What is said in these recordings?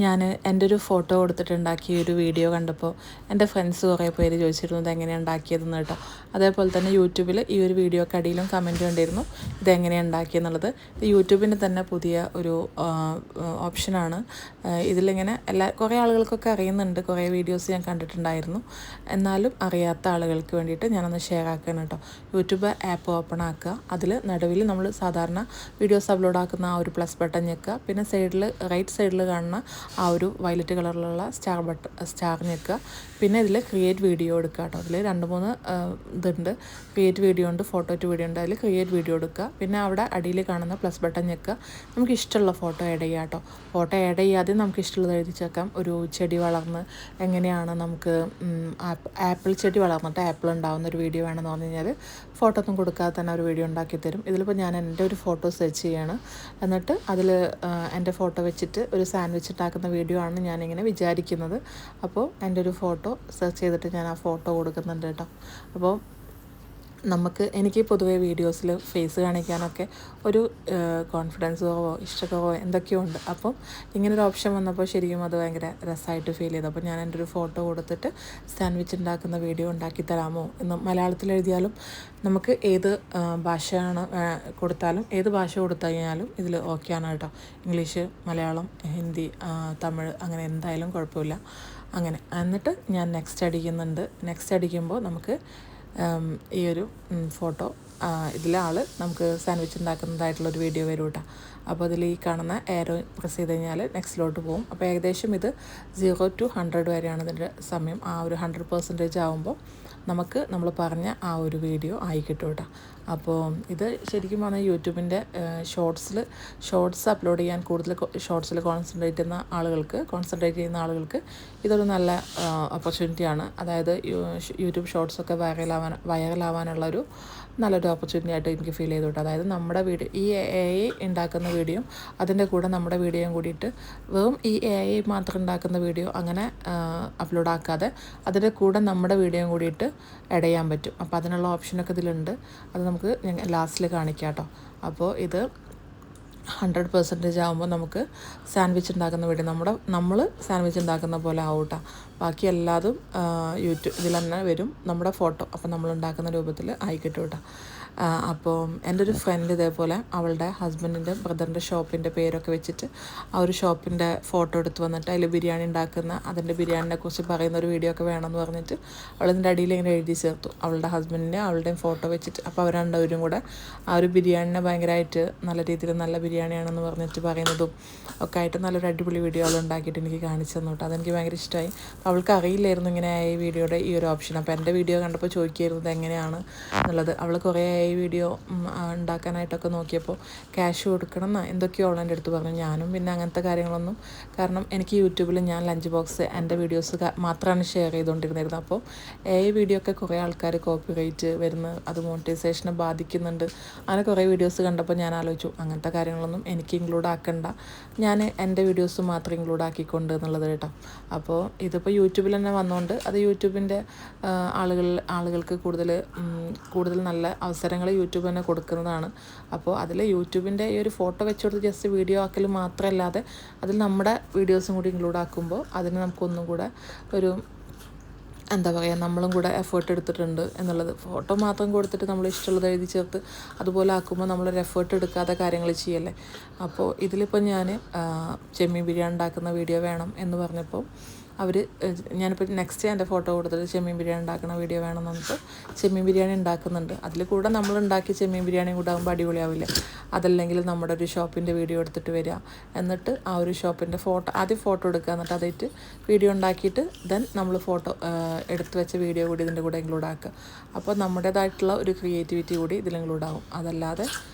ഞാൻ എൻ്റെ ഒരു ഫോട്ടോ കൊടുത്തിട്ടുണ്ടാക്കിയ ഒരു വീഡിയോ കണ്ടപ്പോൾ എൻ്റെ ഫ്രണ്ട്സ് കുറേ പേര് ചോദിച്ചിരുന്നു ഇതെങ്ങനെയാണ് ഉണ്ടാക്കിയതെന്ന് കേട്ടോ. അതേപോലെ തന്നെ യൂട്യൂബിൽ ഈ ഒരു വീഡിയോക്ക് അടിയിലും കമൻറ്റ് കണ്ടിരുന്നു ഇതെങ്ങനെയാണ് ഉണ്ടാക്കിയെന്നുള്ളത്. ഇത് യൂട്യൂബിൻ്റെ തന്നെ പുതിയ ഒരു ഓപ്ഷനാണ്. ഇതിലിങ്ങനെ കുറേ ആളുകൾക്കൊക്കെ അറിയുന്നുണ്ട്, കുറേ വീഡിയോസ് ഞാൻ കണ്ടിട്ടുണ്ടായിരുന്നു. എന്നാലും അറിയാത്ത ആളുകൾക്ക് വേണ്ടിയിട്ട് ഞാനൊന്ന് ഷെയർ ആക്കണം കേട്ടോ. യൂട്യൂബ് ആപ്പ് ഓപ്പൺ ആക്കുക, അതിൽ നടുവിൽ നമ്മൾ സാധാരണ വീഡിയോസ് അപ്ലോഡ് ആക്കുന്ന ആ ഒരു പ്ലസ് ബട്ടൺ ഞെക്കുക, പിന്നെ സൈഡിൽ റൈറ്റ് സൈഡിൽ കാണുന്ന ആ ഒരു വയലറ്റ് കളറിലുള്ള സ്റ്റാർ ഞെക്കുക. പിന്നെ ഇതിൽ ക്രിയേറ്റ് വീഡിയോ എടുക്കുക കേട്ടോ. അതിൽ 2-3 ഇതുണ്ട്, ക്രിയേറ്റ് വീഡിയോ ഉണ്ട്, ഫോട്ടോ ടു വീഡിയോ ഉണ്ട്. അതിൽ ക്രിയേറ്റ് വീഡിയോ എടുക്കുക, പിന്നെ അവിടെ അടിയിൽ കാണുന്ന പ്ലസ് ബട്ടൺ ഞെക്കുക. നമുക്ക് ഇഷ്ടമുള്ള ഫോട്ടോ ആഡ് ചെയ്യുക കേട്ടോ. ഫോട്ടോ ആഡ് ചെയ്യാതെ നമുക്ക് ഇഷ്ടമുള്ളത് എഴുതി ചേക്കാം. ഒരു ചെടി വളർന്ന് എങ്ങനെയാണ് നമുക്ക് ആപ്പിൾ ചെടി വളർന്നിട്ട് ആപ്പിൾ ഉണ്ടാകുന്ന ഒരു വീഡിയോ വേണമെന്ന് പറഞ്ഞു കഴിഞ്ഞാൽ ഫോട്ടോ ഒന്നും കൊടുക്കാതെ തന്നെ ഒരു വീഡിയോ ഉണ്ടാക്കി തരും. ഇതിലിപ്പോൾ ഞാൻ എൻ്റെ ഒരു ഫോട്ടോ സെർച്ച് ചെയ്യാണ്, എന്നിട്ട് അതിൽ എൻ്റെ ഫോട്ടോ വെച്ചിട്ട് ഒരു സാൻഡ്വിച്ച് ഉണ്ടാക്കുന്ന വീഡിയോ ആണ് ഞാനിങ്ങനെ വിചാരിക്കുന്നത്. അപ്പോൾ എൻ്റെ ഒരു ഫോട്ടോ സെർച്ച് ചെയ്തിട്ട് ഞാൻ ആ ഫോട്ടോ കൊടുക്കുന്നുണ്ട് കേട്ടോ. അപ്പോൾ എനിക്ക് പൊതുവേ വീഡിയോസിൽ ഫേസ് കാണിക്കാനൊക്കെ ഒരു കോൺഫിഡൻസ് കുറവോ ഇഷ്ടക്കുറവോ എന്തൊക്കെയോ ഉണ്ട്. അപ്പം ഇങ്ങനൊരു ഓപ്ഷൻ വന്നപ്പോൾ ശരിക്കും അത് ഭയങ്കര രസമായിട്ട് ഫീൽ ചെയ്തു. അപ്പോൾ ഞാൻ എൻ്റെ ഒരു ഫോട്ടോ കൊടുത്തിട്ട് സാൻഡ്വിച്ച് ഉണ്ടാക്കുന്ന വീഡിയോ ഉണ്ടാക്കി തരാമോ എന്ന് മലയാളത്തിൽ എഴുതിയാലും നമുക്ക് ഏത് ഭാഷയാണ് കൊടുത്താലും ഏത് ഭാഷ കൊടുത്തു കഴിഞ്ഞാലും ഇതിൽ ഓക്കെയാണ് കേട്ടോ. ഇംഗ്ലീഷ്, മലയാളം, ഹിന്ദി, തമിഴ് അങ്ങനെ എന്തായാലും കുഴപ്പമില്ല. അങ്ങനെ എന്നിട്ട് ഞാൻ നെക്സ്റ്റ് അടിക്കുന്നുണ്ട്. നെക്സ്റ്റ് അടിക്കുമ്പോൾ നമുക്ക് ഈ ഒരു ഫോട്ടോ ഇതിലെ ആൾ നമുക്ക് സാൻഡ്വിച്ച് ഉണ്ടാക്കുന്നതായിട്ടുള്ളൊരു വീഡിയോ വരും കേട്ടോ. അപ്പോൾ അതിൽ ഈ കാണുന്ന ഏരോ പ്രസ് ചെയ്ത് കഴിഞ്ഞാൽ നെക്സ്റ്റിലോട്ട് പോകും. അപ്പോൾ ഏകദേശം ഇത് 0 to 100 വരെയാണ് ഇതിൻ്റെ സമയം. ആ ഒരു 100% ആകുമ്പോൾ നമുക്ക് നമ്മൾ പറഞ്ഞ ആ ഒരു വീഡിയോ ആയി കിട്ടും കേട്ടോ. അപ്പോൾ ഇത് ശരിക്കും പറഞ്ഞാൽ യൂട്യൂബിൻ്റെ ഷോർട്സ് അപ്ലോഡ് ചെയ്യാൻ കൂടുതൽ ഷോർട്സിൽ കോൺസെൻട്രേറ്റ് ചെയ്യുന്ന ആളുകൾക്ക് ഇതൊരു നല്ല ഓപ്പർച്യൂണിറ്റിയാണ്. അതായത് യൂട്യൂബ് ഷോർട്സൊക്കെ വൈറലാവാനുള്ളൊരു നല്ലൊരു ഓപ്പർച്യൂണിറ്റി ആയിട്ട് എനിക്ക് ഫീൽ ചെയ്തു കേട്ടോ. അതായത് നമ്മുടെ വീഡിയോ ഈ AI ഉണ്ടാക്കുന്ന വീഡിയോ അതിൻ്റെ കൂടെ നമ്മുടെ വീഡിയോയും കൂടിയിട്ട് വെറും ഈ AI മാത്രം ഉണ്ടാക്കുന്ന വീഡിയോ അങ്ങനെ അപ്ലോഡ് ആക്കാതെ അതിൻ്റെ കൂടെ നമ്മുടെ വീഡിയോയും കൂടിയിട്ട് ആഡ് ചെയ്യാൻ പറ്റും. അപ്പോൾ അതിനുള്ള ഓപ്ഷനൊക്കെ ഇതിലുണ്ട്. അത് നമുക്ക് ലാസ്റ്റിൽ കാണിക്കാം കേട്ടോ. അപ്പോൾ ഇത് 100% ആകുമ്പോൾ നമുക്ക് സാൻഡ്വിച്ച് ഉണ്ടാക്കുന്ന വീഡിയോ നമ്മൾ സാൻഡ്വിച്ച് ഉണ്ടാക്കുന്ന പോലെ ആവും കേട്ടോ. ബാക്കി എല്ലാതും ഇതിൽ തന്നെ വരും നമ്മുടെ ഫോട്ടോ. അപ്പോൾ നമ്മൾ ഉണ്ടാക്കുന്ന രൂപത്തിൽ ആയി കിട്ടും കേട്ടോ. അപ്പോൾ എൻ്റെ ഒരു ഫ്രണ്ട് ഇതേപോലെ അവളുടെ ഹസ്ബൻഡിൻ്റെ ബ്രദറിൻ്റെ ഷോപ്പിൻ്റെ പേരൊക്കെ വെച്ചിട്ട് ആ ഒരു ഷോപ്പിൻ്റെ ഫോട്ടോ എടുത്ത് വന്നിട്ട് അതിൽ ബിരിയാണി ഉണ്ടാക്കുന്ന അതിൻ്റെ ബിരിയാണിനെ കുറിച്ച് പറയുന്ന ഒരു വീഡിയോ ഒക്കെ വേണമെന്ന് പറഞ്ഞിട്ട് അവളതിൻ്റെ അടിയിൽ ഇങ്ങനെ എഴുതി ചേർത്തു അവളുടെ അവളുടെയും ഫോട്ടോ വെച്ചിട്ട്. അപ്പോൾ അവർ രണ്ടുപേരും കൂടെ ആ ഒരു ബിരിയാണിനെ ഭയങ്കരമായിട്ട് നല്ല രീതിയിൽ നല്ല ബിരിയാണിയാണെന്ന് പറഞ്ഞിട്ട് പറയുന്നതും ഒക്കെ ആയിട്ട് നല്ലൊരു അടിപൊളി വീഡിയോ അവൾ ഉണ്ടാക്കിയിട്ട് എനിക്ക് കാണിച്ചു തന്നു കേട്ടോ. അതെനിക്ക് ഭയങ്കര ഇഷ്ടമായി. അവൾക്ക് അറിയില്ലായിരുന്നു ഇങ്ങനെ ഈ വീഡിയോയുടെ ഈ ഒരു ഓപ്ഷൻ. അപ്പോൾ എൻ്റെ വീഡിയോ കണ്ടപ്പോൾ ചോദിക്കായിരുന്നു എങ്ങനെയാണ് എന്നുള്ളത്. അവൾ കുറേ വീഡിയോ ഉണ്ടാക്കാനായിട്ടൊക്കെ നോക്കിയപ്പോൾ ക്യാഷ് കൊടുക്കണം എന്ന് എന്തൊക്കെയോ അവളെൻ്റെ അടുത്ത് പറഞ്ഞു. ഞാനും പിന്നെ അങ്ങനത്തെ കാര്യങ്ങളൊന്നും, കാരണം എനിക്ക് യൂട്യൂബിൽ ഞാൻ ലഞ്ച് ബോക്സ് എൻ്റെ വീഡിയോസ് മാത്രമാണ് ഷെയർ ചെയ്തുകൊണ്ടിരുന്നത്. അപ്പോൾ വീഡിയോ ഒക്കെ കുറേ ആൾക്കാർ കോപ്പിറൈറ്റ് വരുന്നു, അത് മോണിറ്റൈസേഷനെ ബാധിക്കുന്നുണ്ട്. അങ്ങനെ കുറേ വീഡിയോസ് കണ്ടപ്പോൾ ഞാൻ ആലോചിച്ചു അങ്ങനത്തെ കാര്യങ്ങളൊന്നും എനിക്ക് ഇൻക്ലൂഡ് ആക്കണ്ട, ഞാൻ എൻ്റെ വീഡിയോസ് മാത്രം ഇൻക്ലൂഡ് ആക്കിക്കൊണ്ട് എന്നുള്ളത് കേട്ടോ. അപ്പോൾ ഇതിപ്പോൾ യൂട്യൂബിൽ തന്നെ വന്നുകൊണ്ട് അത് യൂട്യൂബിൻ്റെ ആളുകൾക്ക് കൂടുതൽ നല്ല അവസരങ്ങൾ യൂട്യൂബ് തന്നെ കൊടുക്കുന്നതാണ്. അപ്പോൾ അതിൽ യൂട്യൂബിൻ്റെ ഈ ഒരു ഫോട്ടോ വെച്ച് കൊടുത്ത് ജസ്റ്റ് വീഡിയോ ആക്കൽ മാത്രമല്ലാതെ അതിൽ നമ്മുടെ വീഡിയോസും കൂടി ഇൻക്ലൂഡ് ആക്കുമ്പോൾ അതിന് നമുക്കൊന്നും കൂടെ ഒരു എന്താ പറയുക, നമ്മളും കൂടെ എഫേർട്ട് എടുത്തിട്ടുണ്ട് എന്നുള്ളത്. ഫോട്ടോ മാത്രം കൊടുത്തിട്ട് നമ്മൾ ഇഷ്ടമുള്ളത് എഴുതി ചേർത്ത് അതുപോലെ ആക്കുമ്പോൾ നമ്മളൊരു എഫേർട്ട് എടുക്കാതെ കാര്യങ്ങൾ ചെയ്യല്ലേ. അപ്പോൾ ഇതിലിപ്പോൾ ഞാൻ ചെമ്മീൻ ബിരിയാണി ഉണ്ടാക്കുന്ന വീഡിയോ വേണം എന്ന് പറഞ്ഞപ്പോൾ ഞാനിപ്പോൾ നെക്സ്റ്റ് എൻ്റെ ഫോട്ടോ കൊടുത്തിട്ട് ചെമ്മീൻ ബിരിയാണി ഉണ്ടാക്കുന്ന വീഡിയോ വേണമെന്ന് പറഞ്ഞിട്ട് ചെമ്മീൻ ബിരിയാണി ഉണ്ടാക്കുന്നുണ്ട്. അതിൽ കൂടെ നമ്മൾ ഉണ്ടാക്കിയ ചെമ്മീൻ ബിരിയാണിയും കൂടെ ആകുമ്പോൾ അടിപൊളിയാവില്ലേ. അതല്ലെങ്കിൽ നമ്മുടെ ഒരു ഷോപ്പിൻ്റെ വീഡിയോ എടുത്തിട്ട് വരിക, എന്നിട്ട് ആ ഒരു ഷോപ്പിൻ്റെ ആദ്യം ഫോട്ടോ എടുക്കുക, എന്നിട്ട് അതായിട്ട് വീഡിയോ ഉണ്ടാക്കിയിട്ട് ദെൻ നമ്മൾ ഫോട്ടോ എടുത്ത് വെച്ച വീഡിയോ കൂടി ഇതിൻ്റെ കൂടെ ഇൻക്ലൂഡ് ആക്കുക. അപ്പോൾ നമ്മുടേതായിട്ടുള്ള ഒരു ക്രിയേറ്റിവിറ്റി കൂടി ഇതിൽ ഇൻക്ലൂഡ് ആകും. അതല്ലാതെ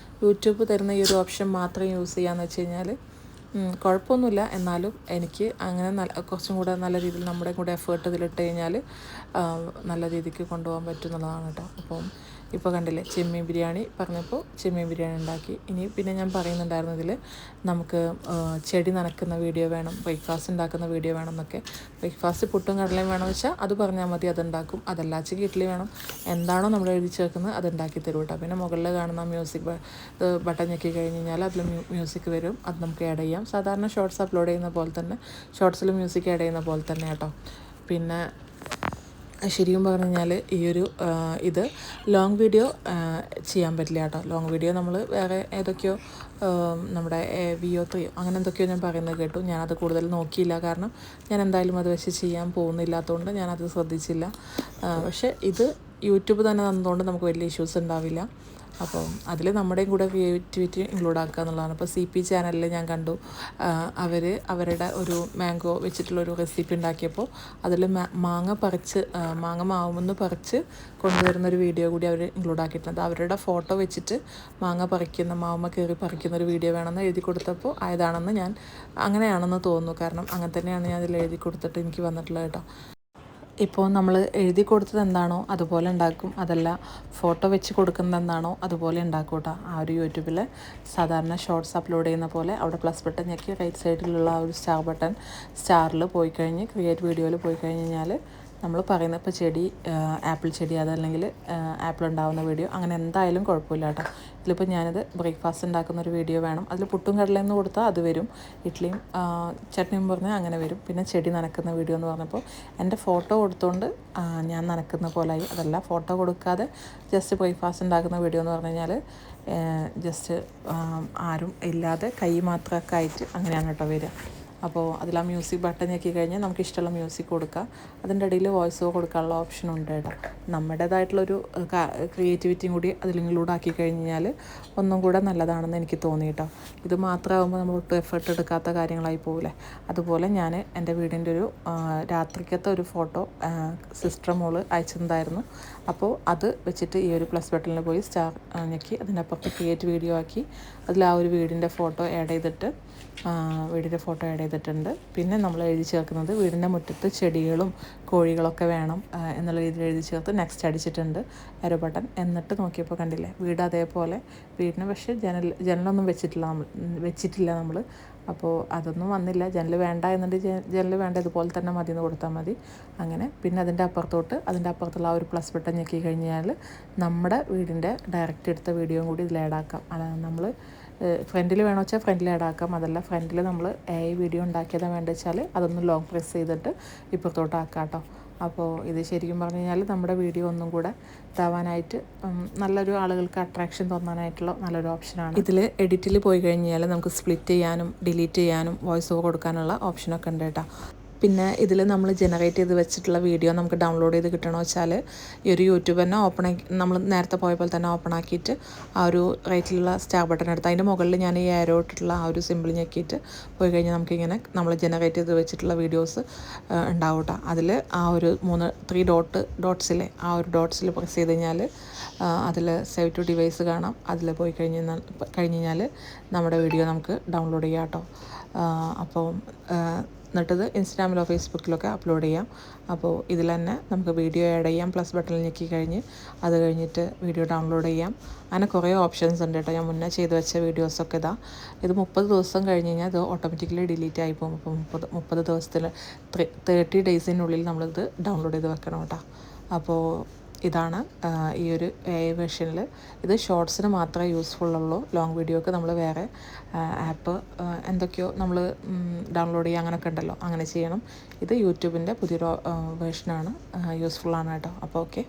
യൂട്യൂബ് തരുന്ന ഈ ഒരു ഓപ്ഷൻ മാത്രം യൂസ് ചെയ്യാമെന്ന് വെച്ച് കഴിഞ്ഞാൽ കുഴപ്പമൊന്നുമില്ല. എന്നാലും എനിക്ക് അങ്ങനെ കുറച്ചും കൂടെ നല്ല രീതിയിൽ നമ്മുടെ കൂടെ എഫേർട്ട് ഇതിലിട്ട് കഴിഞ്ഞാൽ നല്ല രീതിക്ക് കൊണ്ടുപോകാൻ പറ്റും എന്നുള്ളതാണ് കേട്ടോ. അപ്പം ഇപ്പോൾ കണ്ടില്ലേ ചെമ്മീൻ ബിരിയാണി പറഞ്ഞപ്പോൾ ചെമ്മീൻ ബിരിയാണി ഉണ്ടാക്കി. ഇനി പിന്നെ ഞാൻ പറയുന്നുണ്ടായിരുന്നു ഇതിൽ നമുക്ക് ചെടി നനക്കുന്ന വീഡിയോ വേണം, ബ്രേക്ക്ഫാസ്റ്റ് ഉണ്ടാക്കുന്ന വീഡിയോ വേണം എന്നൊക്കെ. ബ്രേക്ക്ഫാസ്റ്റ് പുട്ടും കടലയും വേണമെന്ന് വെച്ചാൽ അത് പറഞ്ഞാൽ മതി, അതുണ്ടാക്കും. അതല്ലാച്ചെങ്കിൽ ഇഡ്ഡലി വേണം, എന്താണോ നമ്മൾ എഴുതി ചേർക്കുന്നത് അത് ഉണ്ടാക്കി തരും കേട്ടോ. പിന്നെ മുകളിൽ കാണുന്ന മ്യൂസിക് ബട്ടൺ ഞെക്കി കഴിഞ്ഞ് കഴിഞ്ഞാൽ അതിൽ മ്യൂസിക് വരും, അത് നമുക്ക് ആഡ് ചെയ്യാം. സാധാരണ ഷോർട്സ് അപ്ലോഡ് ചെയ്യുന്ന പോലെ തന്നെ, ഷോർട്സിൽ മ്യൂസിക് ആഡ് ചെയ്യുന്ന പോലെ തന്നെ കേട്ടോ. പിന്നെ ശരിക്കും പറഞ്ഞു കഴിഞ്ഞാൽ ഈ ഒരു ഇത് ലോങ് വീഡിയോ ചെയ്യാൻ പറ്റില്ല കേട്ടോ. ലോങ് വീഡിയോ നമ്മൾ വേറെ ഏതൊക്കെയോ നമ്മുടെ VO3 അങ്ങനെ എന്തൊക്കെയോ ഞാൻ പറയുന്നത് കേട്ടു. ഞാനത് കൂടുതൽ നോക്കിയില്ല, കാരണം ഞാൻ എന്തായാലും അത് വെച്ച് ചെയ്യാൻ പോകുന്നില്ലാത്തതുകൊണ്ട് ഞാനത് ശ്രദ്ധിച്ചില്ല. പക്ഷേ ഇത് യൂട്യൂബ് തന്നെ തന്നതുകൊണ്ട് നമുക്ക് വലിയ ഇഷ്യൂസ് ഉണ്ടാവില്ല. അപ്പോൾ അതിൽ നമ്മുടെയും കൂടെ ക്രിയേറ്റിവിറ്റി ഇൻക്ലൂഡ് ആക്കുക എന്നുള്ളതാണ്. ഇപ്പോൾ CP ചാനലിൽ ഞാൻ കണ്ടു, അവരുടെ ഒരു മാംഗോ വെച്ചിട്ടുള്ളൊരു റെസിപ്പി ഉണ്ടാക്കിയപ്പോൾ അതിൽ മാങ്ങ മാവുമെന്ന് പറിച്ച് കൊണ്ടുവരുന്നൊരു വീഡിയോ കൂടി അവർ ഇൻക്ലൂഡ് ആക്കിയിട്ടുണ്ട്. അവരുടെ ഫോട്ടോ വെച്ചിട്ട് മാവുമ്മ കയറി പറിക്കുന്ന ഒരു വീഡിയോ വേണമെന്ന് എഴുതി കൊടുത്തപ്പോൾ ആയതാണെന്ന് അങ്ങനെയാണെന്ന് തോന്നുന്നു. കാരണം അങ്ങനെ തന്നെയാണ് ഞാൻ അതിൽ എഴുതി കൊടുത്തിട്ട് എനിക്ക് വന്നിട്ടുള്ളത് കേട്ടോ. ഇപ്പോൾ നമ്മൾ എഴുതി കൊടുത്തത് എന്താണോ അതുപോലെ ഉണ്ടാക്കും, അതല്ല ഫോട്ടോ വെച്ച് കൊടുക്കുന്നത് എന്താണോ അതുപോലെ ഉണ്ടാക്കും കേട്ടോ. ആ ഒരു യൂട്യൂബിൽ സാധാരണ ഷോർട്സ് അപ്ലോഡ് ചെയ്യുന്ന പോലെ അവിടെ പ്ലസ് ബട്ടൺ ഞെക്കി റൈറ്റ് സൈഡിലുള്ള ആ ഒരു സ്റ്റാറിൽ പോയി കഴിഞ്ഞ് ക്രിയേറ്റ് വീഡിയോയിൽ പോയി കഴിഞ്ഞ് കഴിഞ്ഞാൽ നമ്മൾ പറയുന്ന ഇപ്പോൾ ചെടി ആപ്പിൾ ചെടി അതല്ലെങ്കിൽ ആപ്പിൾ ഉണ്ടാകുന്ന വീഡിയോ അങ്ങനെ എന്തായാലും കുഴപ്പമില്ല കേട്ടോ. ഇതിലിപ്പോൾ ഞാനിത് ബ്രേക്ക്ഫാസ്റ്റ് ഉണ്ടാക്കുന്ന ഒരു വീഡിയോ വേണം, അതിൽ പുട്ടും കടലയെന്ന് കൊടുത്താൽ അത് വരും, ഇഡ്ഡലിയും ചട്നിയും പറഞ്ഞാൽ അങ്ങനെ വരും. പിന്നെ ചെടി നനക്കുന്ന വീഡിയോ എന്ന് പറഞ്ഞപ്പോൾ എൻ്റെ ഫോട്ടോ കൊടുത്തുകൊണ്ട് ഞാൻ നനക്കുന്ന പോലായി. അതല്ല ഫോട്ടോ കൊടുക്കാതെ ജസ്റ്റ് ബ്രേക്ക്ഫാസ്റ്റ് ഉണ്ടാക്കുന്ന വീഡിയോ എന്ന് പറഞ്ഞു കഴിഞ്ഞാൽ ജസ്റ്റ് ആരും ഇല്ലാതെ കൈ മാത്രമൊക്കെ ആയിട്ട് അങ്ങനെയാണ് കേട്ടോ വരിക. അപ്പോൾ അതിൽ ആ മ്യൂസിക് ബട്ടൺ ഞെക്കി കഴിഞ്ഞാൽ നമുക്ക് ഇഷ്ടമുള്ള മ്യൂസിക് കൊടുക്കാം. അതിൻ്റെ ഇടയിൽ വോയിസ് ഓവർ കൊടുക്കാനുള്ള ഓപ്ഷൻ ഉണ്ട് കേട്ടോ. നമ്മുടേതായിട്ടുള്ളൊരു ക്രിയേറ്റിവിറ്റിയും കൂടി അതിൽ ഇൻക്ലൂഡ് ആക്കി കഴിഞ്ഞാൽ ഒന്നും കൂടെ നല്ലതാണെന്ന് എനിക്ക് തോന്നി കേട്ടോ. ഇത് മാത്രമാകുമ്പോൾ നമ്മൾ ഒട്ടും എഫേർട്ട് എടുക്കാത്ത കാര്യങ്ങളായി പോകില്ലേ. അതുപോലെ ഞാൻ എൻ്റെ വീടിൻ്റെ ഒരു രാത്രിക്കത്തെ ഒരു ഫോട്ടോ സിസ്റ്റർ മോള് അയച്ചിട്ടുണ്ടായിരുന്നു. അപ്പോൾ അത് വെച്ചിട്ട് ഈ ഒരു പ്ലസ് ബട്ടണിൽ പോയി സ്റ്റാർ ഞെക്കി അതിൻ്റെ അപ്പുറത്ത് ക്രിയേറ്റ് വീഡിയോ ആക്കി അതിൽ ആ ഒരു വീടിൻ്റെ ഫോട്ടോ ആഡ് ചെയ്തിട്ടുണ്ട്. പിന്നെ നമ്മൾ എഴുതി ചേർക്കുന്നത് വീടിൻ്റെ മുറ്റത്ത് ചെടികളും കോഴികളൊക്കെ വേണം എന്നുള്ള രീതിയിൽ എഴുതി ചേർത്ത് നെക്സ്റ്റ് അടിച്ചിട്ടുണ്ട് ആരോ ബട്ടൺ. എന്നിട്ട് നോക്കിയപ്പോൾ കണ്ടില്ലേ വീട് അതേപോലെ, വീടിന് പക്ഷേ ജനലൊന്നും വെച്ചിട്ടില്ല നമ്മൾ. അപ്പോൾ അതൊന്നും വന്നില്ല. ജനൽ വേണ്ട എന്നുണ്ടെങ്കിൽ ജനൽ വേണ്ട ഇതുപോലെ തന്നെ മതി എന്ന് കൊടുത്താൽ മതി. അങ്ങനെ പിന്നെ അതിൻ്റെ അപ്പുറത്തുള്ള ആ ഒരു പ്ലസ് ബട്ടൺ ഞെക്കി കഴിഞ്ഞാൽ നമ്മുടെ വീടിൻ്റെ ഡയറക്റ്റ് എടുത്ത വീഡിയോയും കൂടി ഇതിൽ ആഡാക്കാം. അതാണ് നമ്മൾ ഫ്രണ്ടിൽ വേണമെന്ന് വെച്ചാൽ ഫ്രണ്ടിൽ ആഡാക്കാം. അതല്ല ഫ്രണ്ടിൽ നമ്മൾ വീഡിയോ ഉണ്ടാക്കിയതാണ് വേണ്ടത് വെച്ചാൽ അതൊന്ന് ലോങ് പ്രസ് ചെയ്തിട്ട് ഇപ്പുറത്തോട്ടാക്കാം കേട്ടോ. അപ്പോൾ ഇത് ശരിക്കും പറഞ്ഞു കഴിഞ്ഞാൽ നമ്മുടെ വീഡിയോ ഒന്നും കൂടെ ഇതാവാനായിട്ട് നല്ലൊരു ആളുകൾക്ക് അട്രാക്ഷൻ തോന്നാനായിട്ടുള്ള നല്ലൊരു ഓപ്ഷനാണ്. ഇതിൽ എഡിറ്റിൽ പോയി കഴിഞ്ഞാൽ നമുക്ക് സ്പ്ലിറ്റ് ചെയ്യാനും ഡിലീറ്റ് ചെയ്യാനും വോയിസ് ഓവർ കൊടുക്കാനുള്ള ഓപ്ഷനൊക്കെ ഉണ്ട് കേട്ടോ. പിന്നെ ഇതിൽ നമ്മൾ ജനറേറ്റ് ചെയ്ത് വെച്ചിട്ടുള്ള വീഡിയോ നമുക്ക് ഡൗൺലോഡ് ചെയ്ത് കിട്ടണമെന്ന് വെച്ചാൽ ഈ ഒരു യൂട്യൂബ് തന്നെ നമ്മൾ നേരത്തെ പോയ പോലെ തന്നെ ഓപ്പൺ ആക്കിയിട്ട് ആ ഒരു റൈറ്റിലുള്ള സ്റ്റാർ ബട്ടൺ എടുത്ത് അതിൻ്റെ മുകളിൽ ഞാൻ ഈ ആരോ ഇട്ടിട്ടുള്ള ആ ഒരു സിമ്പിൾ ഞെക്കിയിട്ട് പോയി കഴിഞ്ഞാൽ നമുക്കിങ്ങനെ നമ്മൾ ജനറേറ്റ് ചെയ്ത് വെച്ചിട്ടുള്ള വീഡിയോസ് ഉണ്ടാവും കേട്ടോ. അതിൽ ആ ഒരു 3 ഡോട്ട്സിലെ ആ ഒരു ഡോട്ട്സിൽ പ്രസ് ചെയ്ത് കഴിഞ്ഞാൽ അതിൽ സേവ് ടു ഡിവൈസ് കാണാം. അതിൽ പോയി കഴിഞ്ഞാൽ നമ്മുടെ വീഡിയോ നമുക്ക് ഡൗൺലോഡ് ചെയ്യാം കേട്ടോ. അപ്പോൾ എന്നിട്ടത് ഇൻസ്റ്റാഗ്രാമിലോ ഫേസ്ബുക്കിലൊക്കെ അപ്ലോഡ് ചെയ്യാം. അപ്പോൾ ഇതിൽ തന്നെ നമുക്ക് വീഡിയോ ആഡ് ചെയ്യാം. പ്ലസ് ബട്ടണിൽ ഞെക്കി അത് കഴിഞ്ഞിട്ട് വീഡിയോ ഡൗൺലോഡ് ചെയ്യാം. അങ്ങനെ കുറേ ഓപ്ഷൻസ് ഉണ്ട് കേട്ടോ. ഞാൻ മുന്നേ ചെയ്ത് വെച്ച വീഡിയോസൊക്കെ ഇത് 30 ദിവസം കഴിഞ്ഞ് കഴിഞ്ഞാൽ ഇത് ഓട്ടോമാറ്റിക്കലി ഡിലീറ്റ് ആയി പോകും. അപ്പോൾ 30 ദിവസത്തിൽ 30 ഡേയ്സിനുള്ളിൽ നമ്മളിത് ഡൗൺലോഡ് ചെയ്ത് വെക്കണം കേട്ടോ. അപ്പോൾ ഇതാണ് ഈ ഒരു വേർഷനിൽ. ഇത് ഷോർട്സിന് മാത്രമേ യൂസ്ഫുള്ളുള്ളൂ. ലോങ് വീഡിയോക്ക് നമ്മൾ വേറെ ആപ്പ് എന്തൊക്കെയോ നമ്മൾ ഡൗൺലോഡ് ചെയ്യുക അങ്ങനെയൊക്കെ ഉണ്ടല്ലോ, അങ്ങനെ ചെയ്യണം. ഇത് യൂട്യൂബിൻ്റെ പുതിയൊരു വേർഷനാണ്, യൂസ്ഫുള്ളാണ് കേട്ടോ. അപ്പോൾ ഓക്കെ.